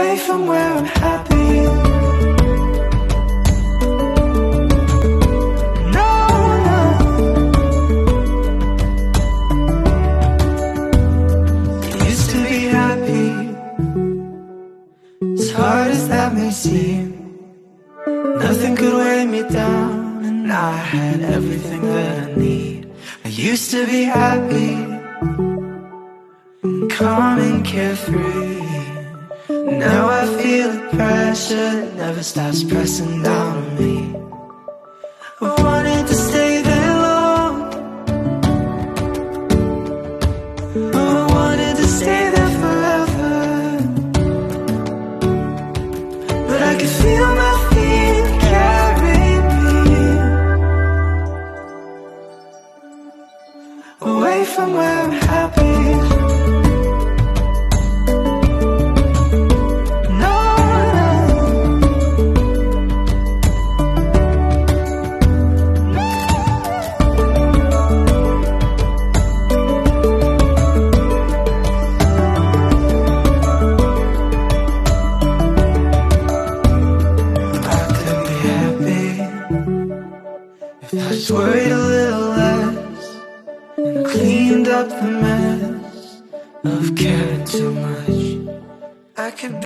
away from where I'm happy. No, no. Used to be happy, as hard as that may seem. Nothing could weigh me down, and I had everything that I need. I used to be happy, calm and carefree. Now I feel the pressure that never stops pressing down on me. I wanted to stay there long, oh, I wanted to stay there forever, but I could feel my feet carry me away from where I'm happy. I just worried a little less and cleaned up the mess of caring too much. I could